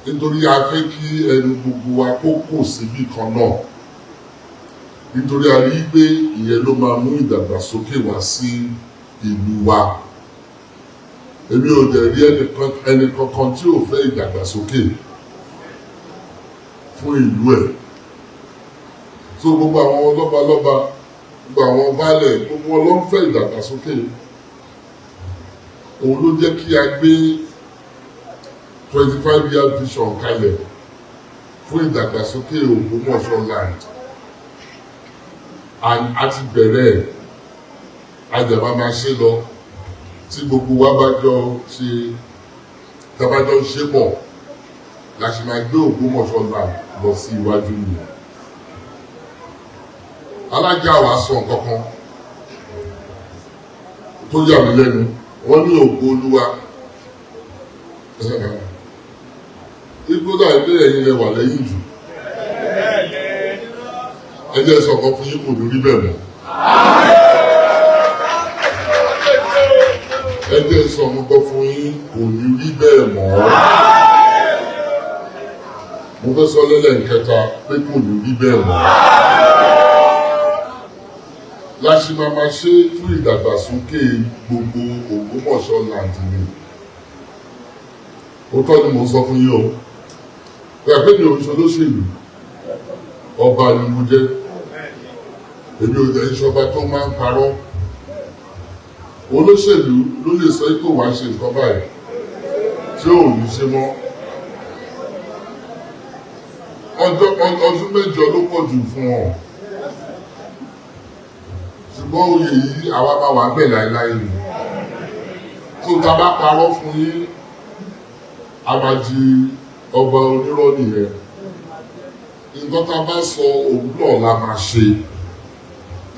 nítorí a fẹ́ kí ẹnu gbogbo wa kó kò síbì kan náà, nítorí a rí pé ìyẹn ló máa mú ìdàgbàsókè wá sí ìlú wa. Èmi ò dẹ̀ rí ẹnì kankan tí ò fẹ́ ìdàgbàsókè fún ìlú ẹ̀. So gbogbo àwọn lọ́balọ́ba, gbogbo àwọn baálẹ̀, gbogbo wọn ló ń fẹ́ ìdàgbàsókè. Òun ló jẹ́ kí a gbé 25-year vision kalẹ̀ fún ìdàgbàsókè Ogbomoso land. And a ti bẹ̀rẹ̀ àjàbá máa ṣe lọ tí gbogbo wa bá jọ ṣe tabajọ ṣe pọ̀ la ṣe máa gbé Ogbomoso land lọ sí iwájú nìyẹn. Alájà wa sọ nǹkan kan tó yà mí lẹ́nu, wọ́n ní ògo Olúwa igbódà ilé ẹ̀yin lẹ wà lẹ́yìn jù. Ẹ jẹ́ sọ kan fún yín kò ní rí bẹ́ẹ̀ mọ́. Ẹ jẹ́ sọ kan fún yín kò ní rí bẹ́ẹ̀ mọ́. Mo fẹ́ sọ lẹ́lẹ́ǹkẹta pé kò ní rí bẹ́ẹ̀ mọ́. Láṣì máa ṣe fún ìdàgbàsókè gbogbo Ogbomoso land ni. Ó tọ́ ni mo sọ fún yín o. Pé mi ò ń ṣe olóṣèlú, ọba ni mo jẹ́. Èmi ò jẹ́ ìṣọba tó máa ń parọ́. Olóṣèlú ló lè sọ pé wàá ṣe nǹkan báyìí tí ò ní ṣe mọ́. Ọdún mẹ́jọ ló pọ̀ jù fún wọn. Ṣùgbọ́n oyè yìí àwa máa wà bẹ́ẹ̀ láéláé ni. Tó ta bá parọ́ fún yín, a máa di ọba onírọ́ nìyẹn. Nǹkan tá a bá sọ òun náà la máa ṣe.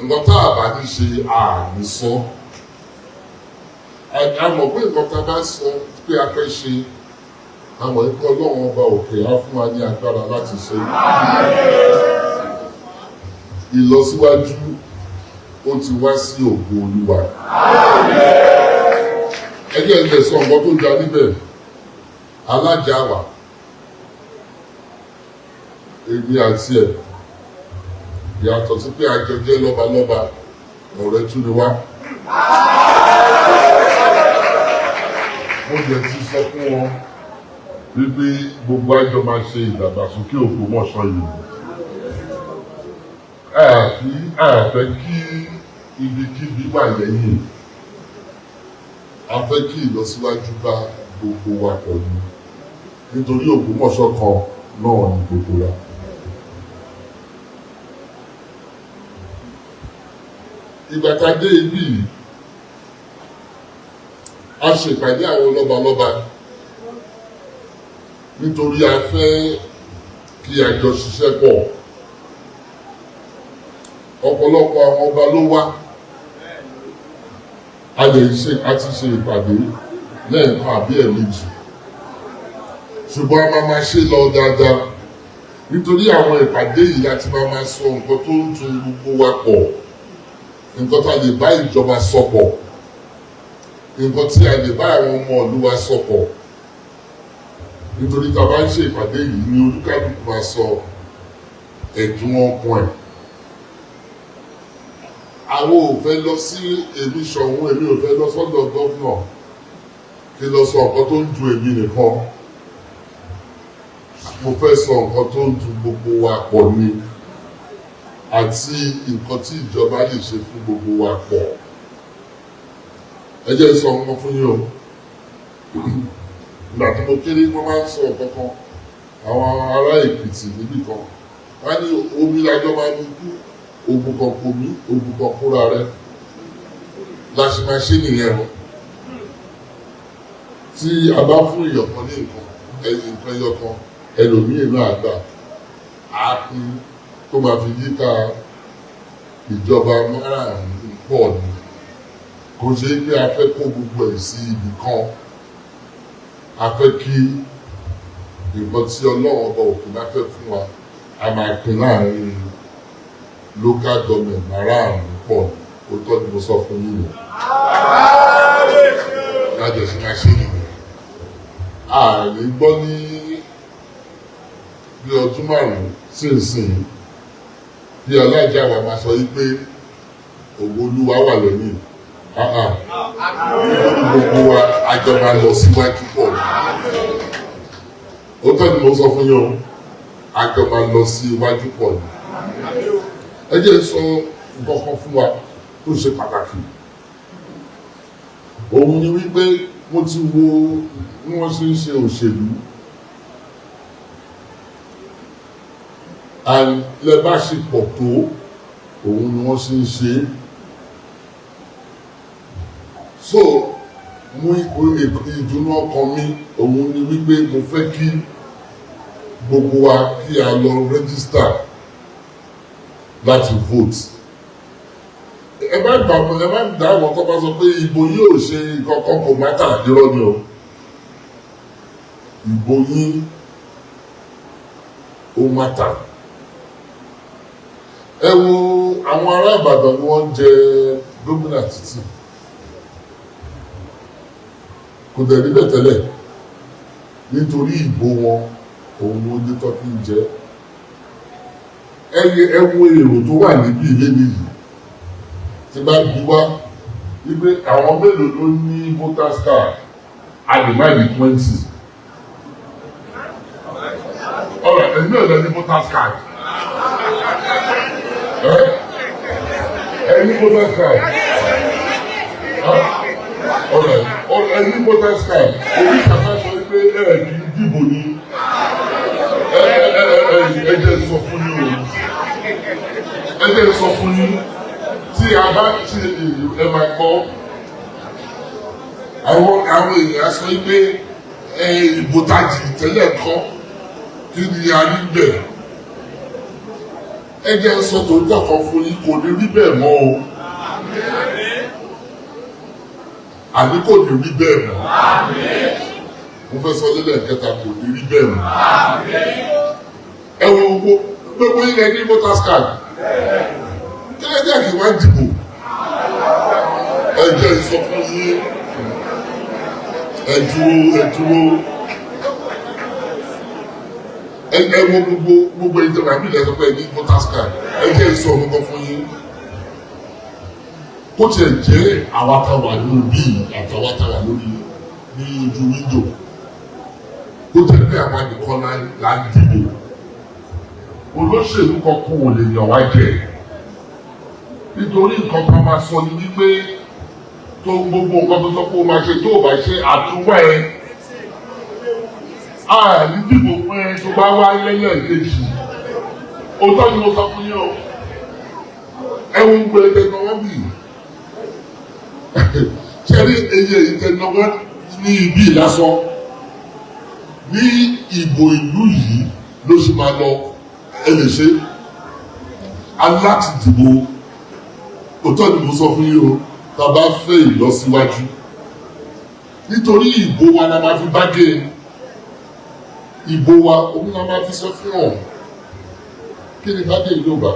Nǹkan tá a bá ní ṣe àní sọ. A mọ̀ pé nǹkan tá a bá sọ pé a fẹ́ ṣe, a mọ̀ pé Ọlọ́run ọba òkè á fún wa ní agbára láti ṣe. Ìlọsíwájú ó ti wá sí ògo Olúwa. Ẹgbẹ́ ilẹ̀ sọ nǹkan tó ga níbẹ̀. Alájà wa, èmi àti ẹ̀, yàtọ̀ sí pé àjọ jẹ́ lọ́balọ́ba, ọ̀rẹ́ tún ni wá. Mo jẹ́ ti sọ fún wọn wípé gbogbo àjọ máa ṣe ìdàgbàsókè Ogbomoso yìí. Àfẹ́ kí ibikíbi wà lẹ́yìn. A fẹ́ kí ìlọsíwájú bá gbogbo wa pẹ̀lú. Nítorí Ogbomoso kan náà ni gbogbo wa. Ìgbà tá a dé ibí yìí, a ṣèpàdé àwọn lọ́balọ́ba nítorí a fẹ́ kí a jọ ṣiṣẹ́ pọ̀. Ọ̀pọ̀lọpọ̀ àwọn ọba ló wá. A ti ṣe ìpàdé lẹ́ẹ̀kan àbí ẹ̀ẹ̀mejì. Ṣùgbọ́n a máa ṣe lọ dáadáa. Nítorí àwọn ìpàdé yìí láti máa sọ nǹkan tó ń tún gbogbo wa pọ̀. Nǹkan tá a lè bá ìjọba sọ pọ̀. Nǹkan tí a lè bá àwọn ọmọ ìlú wa sọ pọ̀. Nítorí tá a bá ń ṣe ìpàdé yìí ni olúkálùkù máa sọ ẹ̀dùn ọkàn ẹ̀. Àwọn ò fẹ́ lọ sí èmi Ṣọ̀ún, èmi ò fẹ́ lọ sọ́dọ̀ gọ́fúnà kí lọ sọ nǹkan tó ń dùn èmi nìkan. Mo fẹ́ sọ nǹkan tó ń dùn gbogbo wa pọ̀ ni, àti nǹkan tí ìjọba lè ṣe fún gbogbo wa pọ̀. Ẹ jẹ́ sọ nǹkan fún yín o. Ìgbà tí mo kéré wọ́n máa ń sọ nǹkan kan, àwọn ará Èkìtì níbì kan, wọ́n á ní omi lájọ́ máa ń kú. Ogun kan kò mí, ogun kan kúra rẹ. Láṣì máa ṣe nìyẹn o. Tí a bá fún ìyọ̀kan ní nǹkan ẹyọkan, ẹlòmíì náà gbà á pín tó máa fi yíká ìjọba márùn-ún pọ̀ ni. Kò ṣe pé a fẹ́ kó gbogbo ẹ̀ sí ibì kan. A fẹ́ kí nǹkan tí Ọlọ́run ọba òkè bá fẹ́ fún wa, a máa pín láàrin local government márùn-ún pọ̀. Ó tọ́ ni mo sọ fún yín o. Lájọ sí máa ṣe nìyẹn. Ààrẹ gbọ́ ní bí ọdún márùn-ún sínsìn bí alájà wa máa sọ wípé ògo Olúwa wà lónìí gbogbo wa àjọ máa lọ síwájú pọ̀ ó tọ́ ni mo sọ fún yín o àjọ máa lọ sí iwájú pọ̀ ni ẹ jẹ́ sọ nǹkan kan fún wa tó ṣe pàtàkì òun ni wípé mo ti wo bí wọ́n ṣe ń ṣe òṣèlú lẹ bá ṣe pọ̀ tó òun ni wọ́n ṣe ń ṣe so mú ìdùnnú ọkàn mi òun ni wípé mo fẹ́ kí gbogbo wa kí a lọ rẹ́gísítà láti vote ẹ má dá àwọn tó bá sọ pé ìbò yóò ṣe kankan kò má tà irọ́ ni o ìbò yín ó má tà ẹ wo àwọn ará Ìbàdàn ni wọ́n ń jẹ gómìnà títì kò dẹ̀ níbẹ̀ tẹ́lẹ̀ nítorí ìbò wọn òun ló dé tó fi ń jẹ ẹ wo èrò tó wà níbí ilé nìyí tí bá bí wá wípé àwọn mélòó ló ní voters card àdìmáàdì 20 ọ̀rọ̀ ẹ̀mí ò lọ ní voters card ẹ̀yìn voters card ọ̀rọ̀ ẹ̀yìn voters card èyí kàkà sọ pé kì í dìbò ní ẹ̀jẹ̀ sọ fún yín o ẹ̀jẹ̀ sọ fún yín tí a bá ti ẹ máa gbọ́ àwọn èèyàn sọ pé ìbò tajì tẹ́lẹ̀ kọ́ kí ni a rí bẹ́ẹ̀ ẹ jẹ́ sọ tó dọ̀kan fún yín kò ní rí bẹ́ẹ̀ mọ́ o àní kò ní rí bẹ́ẹ̀ mọ́ mo fẹ́ sọ lélẹ̀ kẹta kò ní rí bẹ́ẹ̀ mọ́ ẹ wo gbogbo ilẹ̀ ní voters card kí ló dé kí wọ́n dìbò ẹ jẹ́ ìsọfún yín ẹ dúró ẹ wo gbogbo ìjọba mi lẹ́sọ̀ pé ní voters card ẹ jẹ́ ìsọ ọmọkàn fún yín kó tiẹ̀ jẹ́ àwátàwà lórí bíi àtàwátàwà lórí ní ojú wíńdò kó jẹ́ pé àwọn nìkan là ń dìbò olóṣèlú kankan ò lè yàn wá jẹ nítorí nǹkan kan máa sọ ni wípé tó gbogbo nǹkan tó sọ pé ó máa ṣe tó bá ṣe àtúwá ẹ ní dìbò fún ẹ tó bá wá lẹ́yìn ìkejì òótọ́ ni mo sọ fún yín o ẹ̀wọ̀n gbẹ̀rẹ̀ tẹ̀gbọ́n wọn bì ṣẹ́rí eye ìtẹ̀gbọ́n ní ibi lásán ní ìbò ìlú yìí ló sì máa lọ ẹ lè ṣe aláti dìbò òótọ́ ni mo sọ fún yín o tá a bá fẹ́ ìlọsíwájú nítorí ìbò wa la máa fi bá gé ìbò wa òun la máa fi sọ fún ọ kí ni bá gé Yorùbá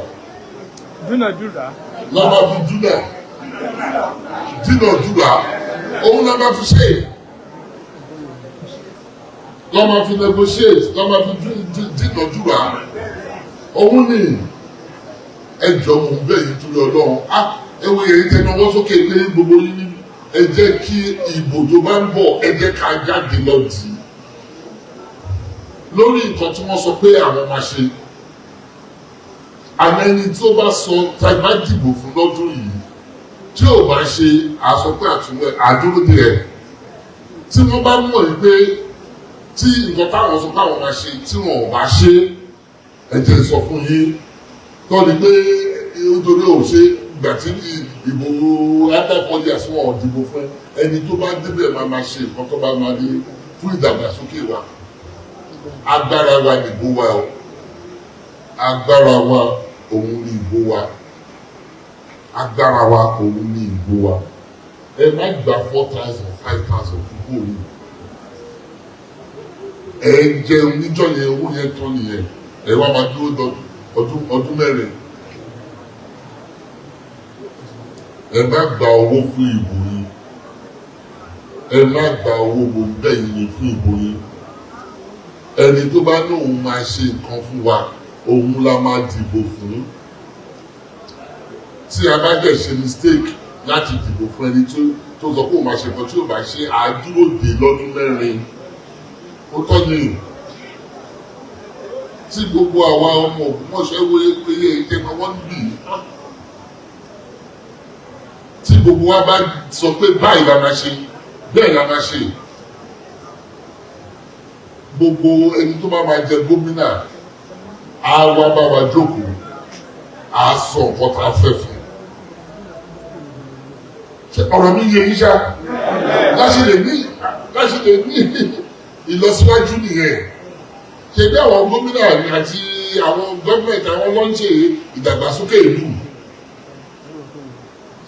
dúnàdúrà la máa fi dúnàdúrà òun la máa fi ṣe la máa fi negotiate la máa fi dúnàdúrà òun ni ẹjọ́ mú bẹ́ẹ̀ yìí torí Ọlọ́run ẹwọ yẹn tẹnu ọwọ́ sókè pé gbogbo yín ní ẹ jẹ́ kí ìbò tó bá ń bọ̀ ẹ jẹ́ ká jáde lọ dì í lórí nǹkan tí wọ́n sọ pé àwọn máa ṣe àmọ́ ẹni tí ó bá sọ tàbí bá dìbò fún lọ́dún yìí tí ò bá ṣe àsọpẹ́ àtúnwẹ̀ àdúródé ẹ̀ tí wọ́n bá mọ̀ ní pé tí nǹkan táwọn sọ pé àwọn máa ṣe tí wọn ò bá ṣe ẹ jẹ́ sọ fún yín tọ́ni pé nítorí ò ṣe ìgbà tí ìbò adáfọ́lì àsùnwọ̀n òdìbò fún ẹni tó bá débẹ̀ máa ṣe nǹkan tó bá máa rí fún ìdàgbàsókè wa agbára wa ni ìbò wa o agbára wa òun ni ìbò wa agbára wa òun ni ìbò wa ẹ má gba 4,000 5,000 fún bóòlù ẹ jẹun níjọ́ yẹn owó yẹn tán nìyẹn ẹ wá máa dúró ọdún mẹ́rin ẹ má gba owó fún ìbò yín ẹ má gba owó gbòǹgbẹ yìí fún ìbò yín ẹni tó bá ní òun máa ṣe nǹkan fún wa òun la máa dìbò fún. Tí a bá dẹ̀ ṣe mistake láti dìbò fún ẹni tó sọ pé òun máa ṣe nǹkan tí ò bá ṣe àdúró dè lọ́dún mẹ́rin. Ó tọ́ ni tí gbogbo àwa ọmọ Ògbómọ̀ṣọ́ wéyé ìkẹ́kọ̀ọ́ wọ́n bì í. Tí gbogbo wa bá sọ pé báyìí la máa ṣe bẹ́ẹ̀ la máa ṣe. Gbogbo ẹni tó bá máa jẹ gómìnà á wá bá wa jókòó á sọ nǹkan tá a fẹ́ fún. Ọ̀rọ̀ mi yé yín ṣá láti lè ní ìlọsíwájú nìyẹn. Ṣé bí àwọn gómìnà àti àwọn gọ́ọ̀mẹ̀ntì àwọn ló ń ṣe ìdàgbàsókè ìlú.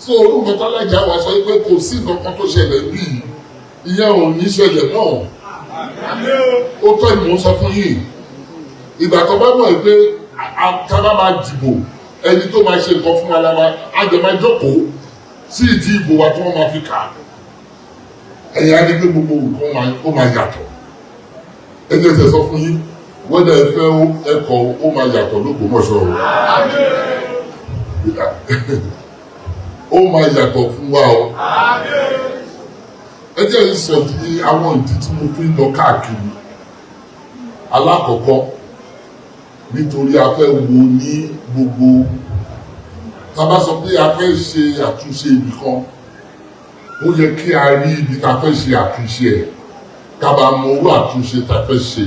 So orúkọ tálájà wa sọ pé kò sí nǹkan kan tó ṣẹlẹ̀ bíi ìyẹn ò ní ṣẹlẹ̀ náà. Ó tọ́ ìmọ̀ sọ fún yìí. Ìgbà tó bá mọ̀ pé tá bá máa dìbò ẹni tó máa ṣe nǹkan fún wa lára á jẹ máa jókòó sí ìdí ìbò wa tí wọ́n máa fi kà á. Ẹ̀yin á ní pé gbogbo nǹkan ó máa yàtọ̀. Ẹni ẹsẹ̀ sọ fún yín wọ́n dẹ̀ fẹ́ ẹ̀kọ́ ó máa yàtọ̀ l'Ógbómọ̀ṣọ́ o. Ó máa yàtọ̀ fún wa o. Ẹ jẹ́ ìsọ̀dí àwọn ìdí tí mo fi ń lọ káàkiri. Alákọ̀ọ́kọ́ nítorí a fẹ́ wo ní gbogbo tá bá sọ pé a fẹ́ ṣe àtúnṣe ibì kan ó yẹ kí a rí ibi tá a fẹ́ ṣe àtúnṣe ẹ̀ ká bá mọ owó àtúnṣe tá a fẹ́ ṣe.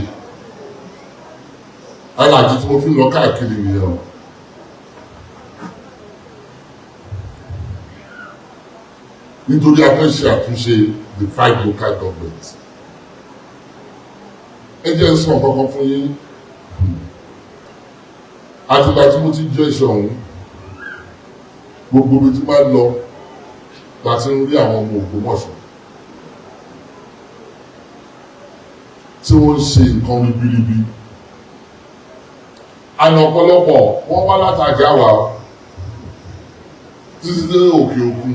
Aláàjì tí mo fi ń lọ káàkiri nìyẹn o. Nítorí a fẹ́ ṣe àtúnṣe the 5 local governments. Ẹ jẹ́ sọ kankan fún yín. Àtìgbà tí mo ti jẹ́ ìṣọ̀hún gbogbo ibi tí máa lọ láti ń rí àwọn ọmọ Ògbómọ̀ṣọ́ tí wọ́n ń ṣe nǹkan ribiribi. Àná ọ̀pọ̀lọpọ̀ wọ́n wá látàjà wá títí dé òkè òkun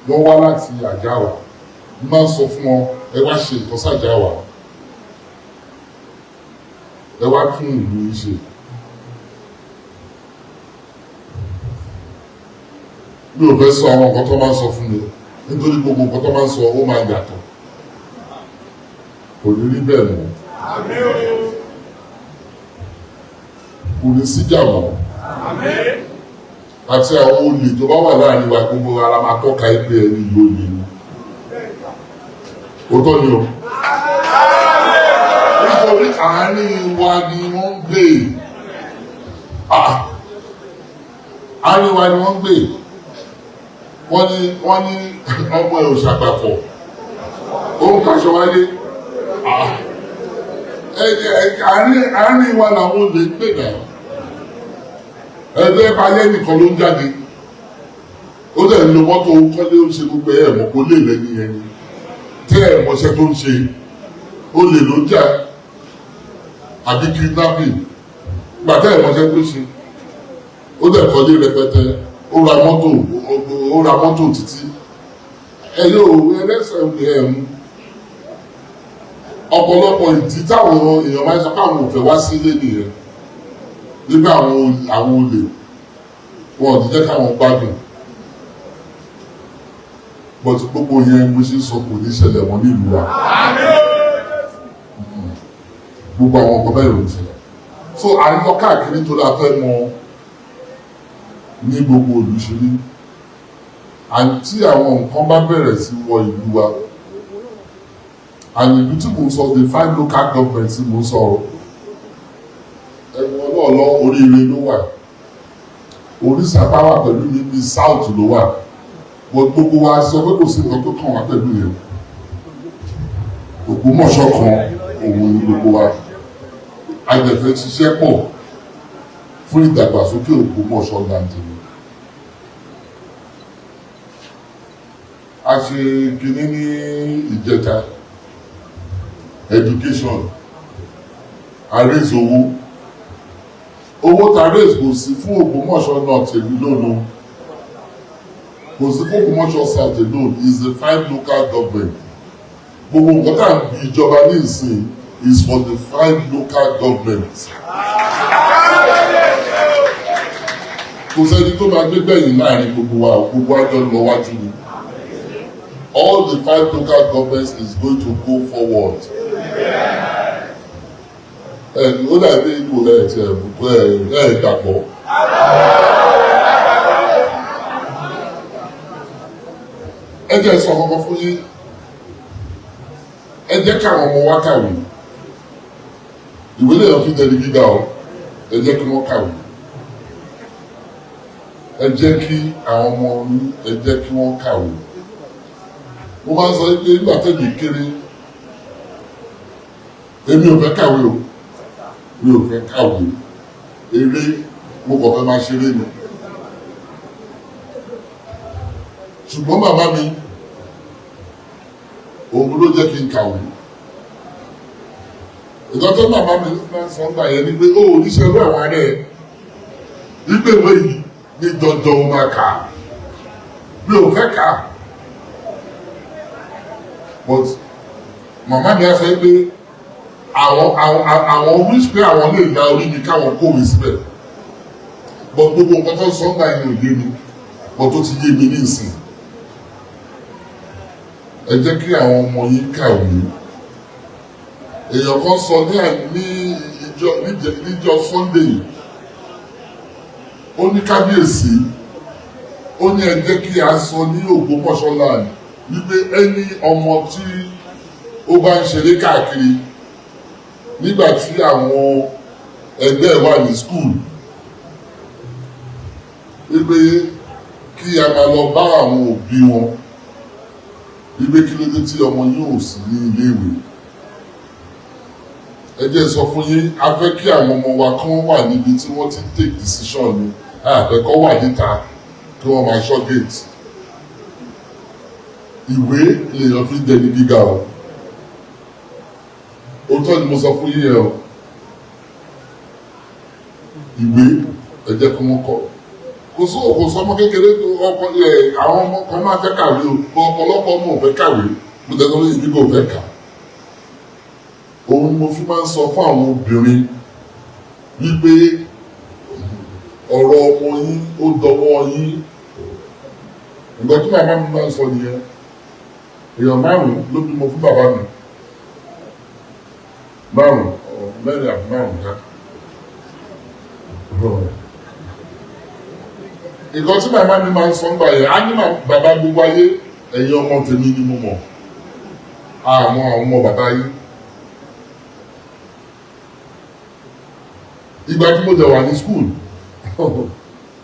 wọ́n wá láti àjà wá. Mo máa ń sọ fún wọn ẹ wá ṣe ìtọ́sàjà wá ẹ wá tún ìlú yìí ṣe. Mi ò fẹ́ sọ àwọn nǹkan tó máa ń sọ fún mi nítorí gbogbo nǹkan tó máa ń sọ ó máa yàtọ̀. Kò ní rí bẹ́ẹ̀ mọ́. Kò ní síjà mọ́. Àti àwọn olè tó bá wà láàrin wa gbogbo ara máa tọ́ka ẹgbẹ́ ẹni ìlú olè ni. Ó tọ́ ni o. Nítorí àárín wa ni wọ́n ń gbé. Àárín wa ni wọ́n ń gbé. Wọ́n ní ọmọ ẹ̀ ò ṣàgbàfọ̀. Ó ń kaṣọ wáyé. Àárín wa làwọn olè ń gbé náà. Ẹgbẹ́ balẹ̀ nìkan ló ń jáde. Ó dẹ̀ lo mọ́tò kọ́lé ó ṣe gbogbo ẹ̀ mọ̀ kó lè lẹ́ni ẹni. Tẹ́ ẹ̀ mọ̀ṣẹ́ tó ń ṣe. Ó lè ló jà àbí kidnapping. Gbàtẹ́ ẹ̀ mọ̀ṣẹ́ tó ṣe. Ó dẹ̀ kọ́lé rẹpẹtẹ. Ó ra mọ́tò títí. Ẹ yóò ẹlẹ́sẹ̀ ẹ̀ mú. Ọ̀pọ̀lọpọ̀ ìdí táwọn èèyàn máa ń sọ pé àwọn ò fẹ́ wá sílé nìyẹn. Nígbà àwọn olè wọn ò ní jẹ́ káwọn gbádùn. But gbogbo yẹn mo ṣe sọ kò ní ṣẹlẹ̀ wọn nílùú wa. Gbogbo àwọn ọkọ̀ bẹ́ẹ̀ ló ń ṣẹlẹ̀. So à ń lọ káàkiri tó la fẹ́ mọ ní gbogbo olùṣèlú. Àti àwọn nǹkan bá bẹ̀rẹ̀ sí wọ ìlú wa. And ìlú tí mo sọ the 5 local governments tí mo sọ̀rọ̀. Ẹ̀wọ̀n náà lọ oríire ló wà. Òrìṣà bá wà pẹ̀lú mi ní south ló wà. Gbogbo wa sọ pé kò sí nǹkan tó kàn wá pẹ̀lú yẹn. Ògbómọ̀ṣọ́ kan òun ni gbogbo wa. Àjẹfẹ́ ṣiṣẹ́ pọ̀ fún ìdàgbàsókè Ògbómọ̀ṣọ́ láǹtẹ̀. A ṣe kìíní ní ìjẹta education a raise owó ta raise kò sí fún Ògbómọ̀ṣọ́ north alone kò sí fún Ògbómọ̀ṣọ́ south alone is the 5 local government. Gbogbo nǹkan tá à ń bí ìjọba ní ìsìn is for the 5 local governments. Kò sẹ́ni tó máa gbé gbẹ̀yìn láàrin gbogbo àjọ lọ wájú ni. All the 5 local governments is going to go forward. Ó dàbí ìlú ẹ̀ dàpọ̀. Ẹ jẹ́ sọ kankan fún yín. Ẹ jẹ́ káwọn ọmọ wa kàwé. Ìwé lèèyàn fi dẹni gíga o. Ẹ jẹ́ kí wọ́n kàwé. Ẹ jẹ́ kí àwọn ọmọ yín ẹ jẹ́ kí wọ́n kàwé. Mo máa ń sọ pé nígbà tẹ́lẹ̀ kéré èmi ò fẹ́ kàwé o. Mi ò fẹ́ kàwé. Eré mo kàn fẹ́ máa ṣeré ni. Ṣùgbọ́n bàbá mi òun ló jẹ́ kí n kàwé. Ìgbà tó bàbá mi máa ń sọ nígbà yẹn ni pé ó oníṣẹ́ ló àwọn ará ẹ̀ wípé ìwé yìí ní dandan ó máa kà á. Mi ò fẹ́ kà á. But màmá mi á sọ pé àwọn wish pé àwọn lè la orí mi káwọn kówé síbẹ̀. But gbogbo nǹkan tó sọ nígbà yẹn ò yé mi. But tó ti yé mi ní ìsìn. Ẹ jẹ́ kí àwọn ọmọ yín kàwé. Èèyàn kan sọ níjọ́ Sunday, ó ní kábíyèsí, ó ní ẹ jẹ́ kí a sọ ní Ogbomoso land wípé ẹni ọmọ tí ó bá ń ṣeré káàkiri nígbà tí àwọn ẹgbẹ́ wà ní school wípé kí a máa lọ bá àwọn òbí wọn wípé kí ló dé tí ọmọ yóò sí ní iléèwé. Ẹ jẹ́ sọ fún yín, a fẹ́ kí àwọn ọmọ wa kán wà níbi tí wọ́n ti take decision ni, àfẹ́kọ́ wà níta kí wọ́n máa ṣọ́ gate. Ìwé lèèyàn fi dẹni gíga o. Òótọ́ ni mo sọ fún yín yẹn o. Ìwé ẹ jẹ́ kí wọ́n kọ́. Kò sọmọ kékeré àwọn ọmọ kan máa fẹ́ kàwé o. Ọ̀pọ̀lọpọ̀ ọmọ ò fẹ́ kàwé. Mo tẹ́tọ́ lóyún bí kò fẹ́ kà. Òun ni mo fi máa ń sọ fún àwọn obìnrin wípé ọ̀rọ̀ ọmọ yín ó dọwọ́ yín. Ìgbà tí màmá mi máa ń sọ nìyẹn. Èèyàn 5 ló bímọ fún bàbá mi. 5 mẹ́rin àbí 5 ká. Ìkan tí màmá mi máa ń sọ nígbà yẹn, á ní bàbá gbogbo ayé, ẹ̀yin ọmọ tèmi ni mo mọ̀. Àwọn ọmọ bàbá yín. Ìgbà tí mo dẹ̀ wà ní school,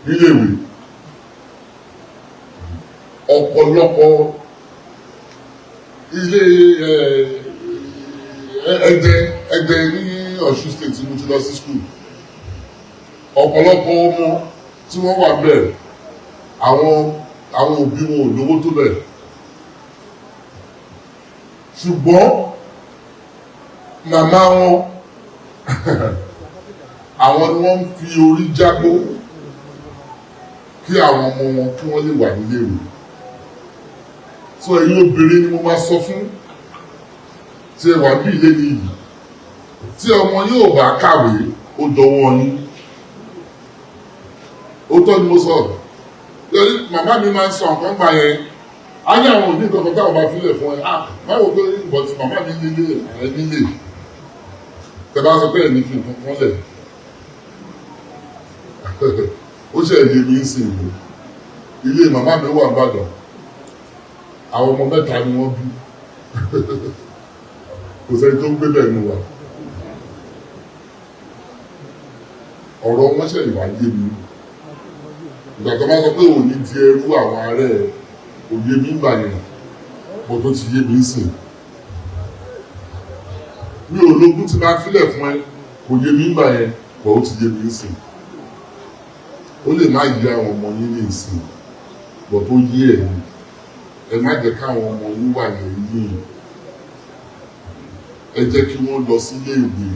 níléèwé, ọ̀pọ̀lọpọ̀ ilé Ẹdẹ ní Ọ̀ṣun state tí mo ti lọ sí school. Ọ̀pọ̀lọpọ̀ ọmọ tí wọ́n wà bẹ́ẹ̀, àwọn òbí wọn ò lówó tó bẹ́ẹ̀. Ṣùgbọ́n màmá wọn àwọn ni wọ́n ń fi orí jágbó kí àwọn ọmọ wọn kí wọ́n lè wà níléèwé. So ẹ̀yin obìnrin ni mo máa sọ fún tí ẹ wà bí ilé nìyí. Tí ọmọ yóò bá kàwé, ó dọwọ́ yín. Ó tọ́ ni mo sọ. Lórí màmá mi máa ń sọ nǹkan gbà yẹn. Á ní àwọn òbí nǹkan kan táwọn máa fi lẹ̀ fún ẹ. Báwo pé ìbọn tí màmá mi nílé ẹ nílé. Tẹ bá sọ pé ẹ̀ ní fi nǹkan kan lẹ̀. Ó ṣe èdè mi ń sìn ìlú. Ilé màmá mi wà Ìbàdàn. Àwọn ọmọ 3 ni wọ́n bí. Kò sẹ́ni tó ń gbé bẹ́ẹ̀ nù wá. Ọ̀rọ̀ wọn ṣe ìwà yé mi. Ìgbà tó máa sọ pé òní di ẹrú àwọn ará ẹ̀, òye mi ń bà yẹn, bọ́ tó ti yé mi ń sìn. Mi ò lógún tí máa fílẹ̀ fún ẹ, kò yé mi ń bà yẹn, bọ́ ó ti yé mi ń sìn. Ó lè má yí àwọn ọmọ yín ní ìsìn, bọ́ tó yé ẹ̀yin. Ẹ má jẹ́ káwọn ọmọ yín wà lẹ́yìn. Ẹ jẹ́ kí wọ́n lọ sí ilé ìwé.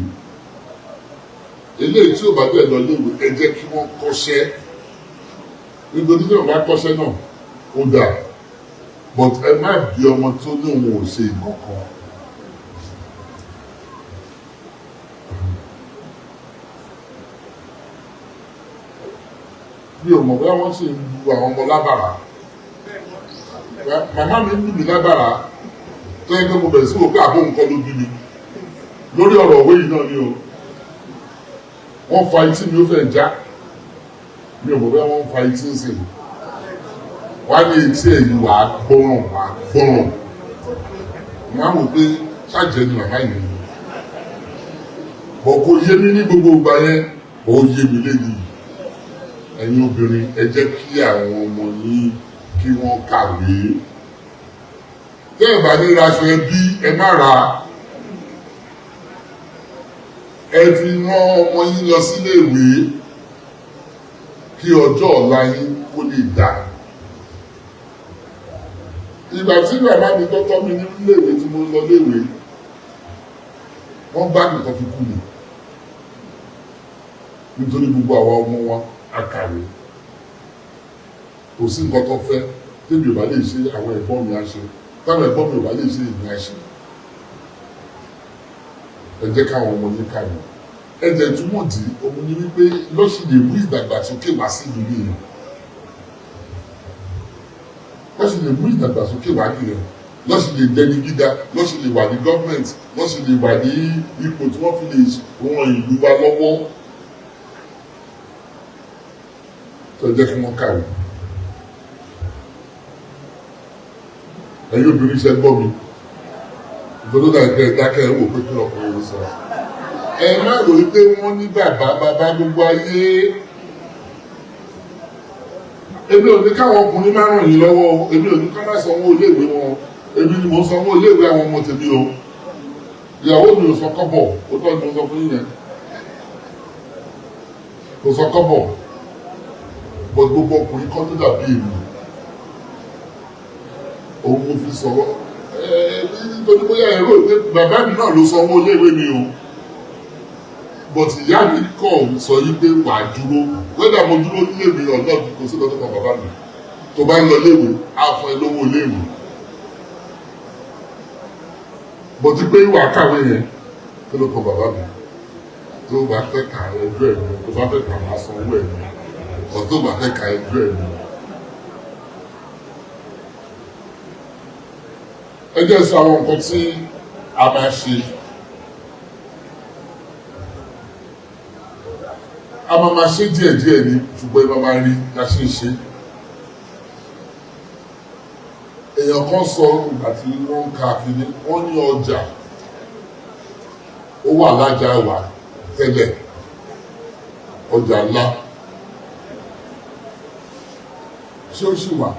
Eléyìí tí ò bá bẹ́ẹ̀ lọ ilé ìwé, ẹ jẹ́ kí wọ́n kọ́ṣẹ́. Nítorí tí wọ́n bá kọ́ṣẹ́ náà, ó dáa. But ẹ má bí ọmọ tó ní òun ò ṣe nǹkan kan. mi ò mọ̀ bóyá wọ́n sì ń lu àwọn ọmọ lábàrá màmá mi ń lù mí lábàrá tó yẹ pé mo bẹ̀rẹ̀ sí wò pé àbó nǹkan ló bí mi lórí ọ̀rọ̀ òwe yìí náà ni o wọ́n fa etí mi ó fẹ́ já mi ò mọ̀ bóyá wọ́n fa etí ń sìn wá ní etí ẹ̀yìn wà á gbọ́ràn máa wò pé ṣáàjẹ́ ni màmá yìí bọ̀ kò yé mi ní gbogbo ìgbà yẹn ó yé mi lẹ́yìn ẹ̀yin obìnrin ẹ jẹ́ kí àwọn ọmọ yín kí wọ́n kàwé tẹ́ ẹ̀ bá ní raṣọ ẹbí ẹ má ra ẹ fi rán ọmọ yín lọ sílé ìwé kí ọjọ́ ọ̀la yín kó lè dà ìgbà tí bàbá mi tọ́tọ́ mi ní iléèwé tí mo lọ léèwé wọ́n gbá nìkan fi kú mi nítorí gbogbo àwa ọmọ wa akàwé kò sí nǹkan tó fẹ́ tẹ́bi ò bá lè ṣe àwọn ẹ̀gbọ́n mi á ṣe táwọn ẹ̀gbọ́n mi ò bá lè ṣe ìgbìn á ṣe ẹ jẹ́ káwọn ọmọ yín kàwé ẹ jẹ́ túmọ̀ dì òun ni wípé lọ́sì lè mú ìdàgbàsókè wá sí ìlú yìí lọ́sì lè mú ìdàgbàsókè wá nìyẹn lọ́sì lè dẹni gíga lọ́sì lè wà ní gọ́ọ̀mẹ̀ntì lọ́sì lè wà ní ipò tí wọ́n fi lè ran ìlú wa lọ́wọ́ tó jẹ́ kí wọ́n kàwé ẹ̀yin obìnrin ṣe gbọ́ mi ìgbọ́dọ̀ dàgbẹ́ ìdákẹ́ wò pé kí lọ́kùnrin ló sọ ẹ má rò wípé wọ́n ní bàbá gbogbo ayé èmi ò ní káwọn ọkùnrin má ràn yín lọ́wọ́ èmi ò ní ká má sanwó iléèwé wọn èmi ni mo sanwó iléèwé àwọn ọmọ tèmi o ìyàwó mi ò sọ kọ́bọ̀ ó tọ́ ni mo sọ fún yín yẹn kò sọ kọ́bọ̀ bọ́ gbogbo ọkùnrin kan tó dàbí èmi òun mo fi sọ̀rọ̀ nítorí bóyá ẹ̀rọ ìpé bàbá mi náà ló sanwó iléèwé mi o bọ̀tì ìyá mi kọ̀ sọ yí pé wà á dúró wẹ́dà mo dúró níléèwé ọ̀nà kò sí lọ́dọ̀ kan bàbá mi tó bá ń lọ léèwé á fún ẹ lówó léèwé bọ̀tì pé wà á kàwé yẹn kí ló kọ bàbá mi tó bá fẹ́ kà ẹjọ́ ẹ̀ mi tó bá fẹ́ kà máa sanwó ẹ̀ mi ọ̀ tó bá fẹ́ kà ẹjọ́ ẹ̀ mi. ẹ jẹ́ sọ àwọn nǹkan tí a máa ṣe a máa ṣe díẹ̀díẹ̀ ni ṣùgbọ́n ẹ máa rí la ṣe ṣe èèyàn kan sọ ìgbà tí wọ́n ń ka kiri wọ́n ní ọjà ó wà lájà wà tẹ́lẹ̀ ọjà ńlá ṣé ó sì wà